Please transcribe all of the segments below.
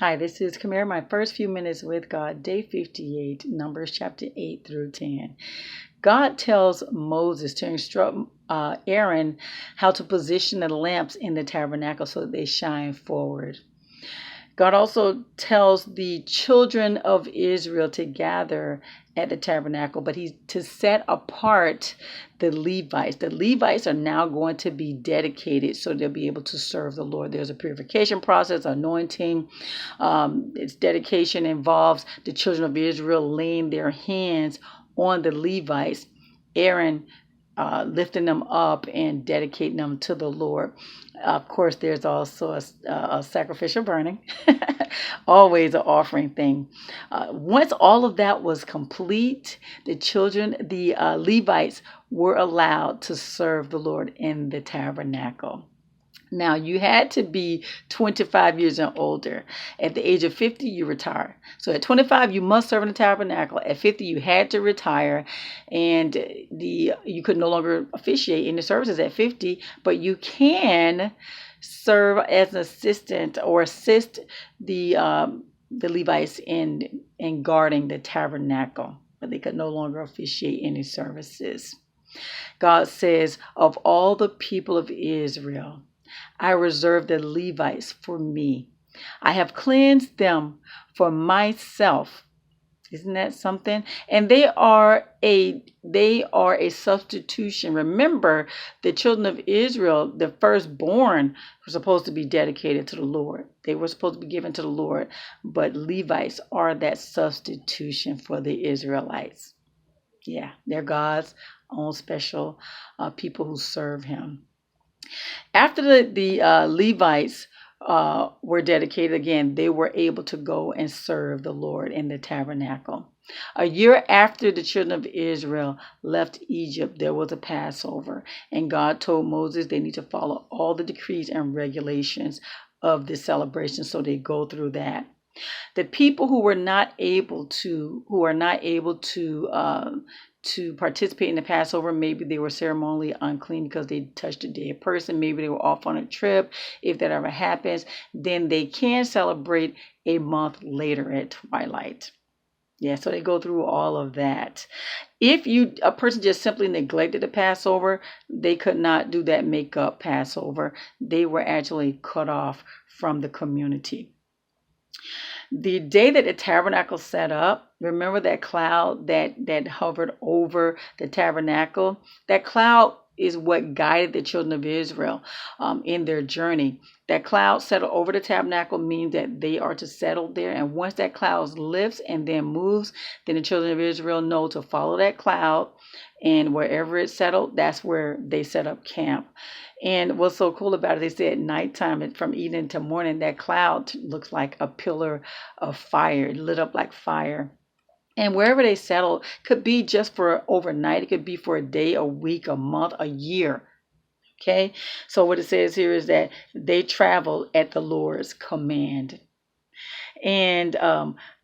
Hi, this is Kamera, my first few minutes with God, day 58, Numbers chapter 8 through 10. God tells Moses to instruct Aaron how to position the lamps in the tabernacle so that they shine forward. God also tells the children of Israel to gather at the tabernacle, but he's to set apart the Levites. The Levites are now going to be dedicated so they'll be able to serve the Lord. There's a purification process, anointing. Its dedication involves the children of Israel laying their hands on the Levites. Aaron lifting them up and dedicating them to the Lord. Of course, there's also a sacrificial burning, always an offering thing. Once all of that was complete, the Levites were allowed to serve the Lord in the tabernacle. Now, you had to be 25 years and older. At the age of 50, you retire. So at 25, you must serve in the tabernacle. At 50, you had to retire, and you could no longer officiate in the services at 50, but you can serve as an assistant or assist the Levites in guarding the tabernacle, but they could no longer officiate any services. God says, of all the people of Israel, I reserve the Levites for me. I have cleansed them for myself. Isn't that something? And they are a substitution. Remember, the children of Israel, the firstborn, were supposed to be dedicated to the Lord. They were supposed to be given to the Lord, but Levites are that substitution for the Israelites. Yeah, they're God's own special people who serve him. After the Levites were dedicated again, they were able to go and serve the Lord in the tabernacle. A year after the children of Israel left Egypt, there was a Passover, and God told Moses they need to follow all the decrees and regulations of this celebration, so they go through that. The people who are not able to participate in the Passover, maybe they were ceremonially unclean because they touched a dead person, maybe they were off on a trip. If that ever happens, then they can celebrate a month later at twilight. Yeah, so they go through all of that. If a person just simply neglected the Passover, they could not do that makeup Passover. They were actually cut off from the community. The day that the tabernacle set up, remember that cloud that hovered over the tabernacle? That cloud is what guided the children of Israel in their journey. That cloud settled over the tabernacle means that they are to settle there. And once that cloud lifts and then moves, then the children of Israel know to follow that cloud. And wherever it settled, that's where they set up camp. And what's so cool about it, they say at nighttime, from evening to morning, that cloud looks like a pillar of fire. It lit up like fire. And wherever they settled could be just for overnight. It could be for a day, a week, a month, a year. Okay? So what it says here is that they traveled at the Lord's command. And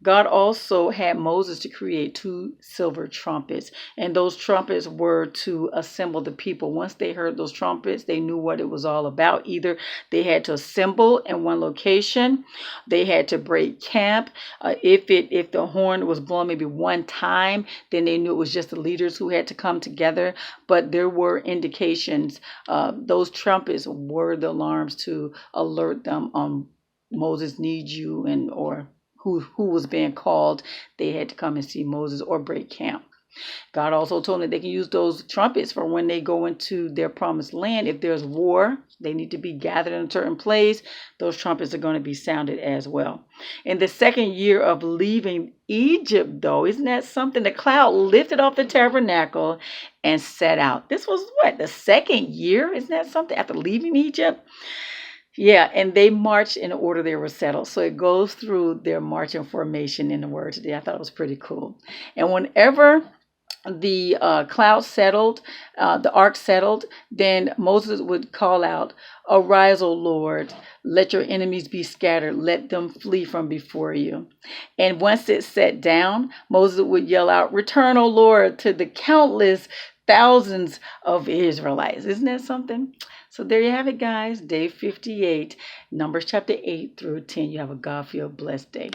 God also had Moses to create 2 silver trumpets. And those trumpets were to assemble the people. Once they heard those trumpets, they knew what it was all about. Either they had to assemble in one location, they had to break camp. If the horn was blown maybe one time, then they knew it was just the leaders who had to come together. But there were indications. Those trumpets were the alarms to alert them on Moses needs you, or who was being called. They had to come and see Moses or break camp. God also told them that they can use those trumpets for when they go into their promised land. If there's war, they need to be gathered in a certain place. Those trumpets are going to be sounded as well. In the second year of leaving Egypt, though, isn't that something? The cloud lifted off the tabernacle and set out. This was the second year? Isn't that something? After leaving Egypt? Yeah, and they marched in the order they were settled. So it goes through their marching formation in the word today. I thought it was pretty cool. And whenever the cloud settled, the ark settled, then Moses would call out, "Arise, O Lord, let your enemies be scattered, let them flee from before you." And once it sat down, Moses would yell out, "Return, O Lord, to the countless thousands of Israelites." Isn't that something? So there you have it, guys. Day 58, Numbers chapter 8 through 10. You have a God-filled blessed day.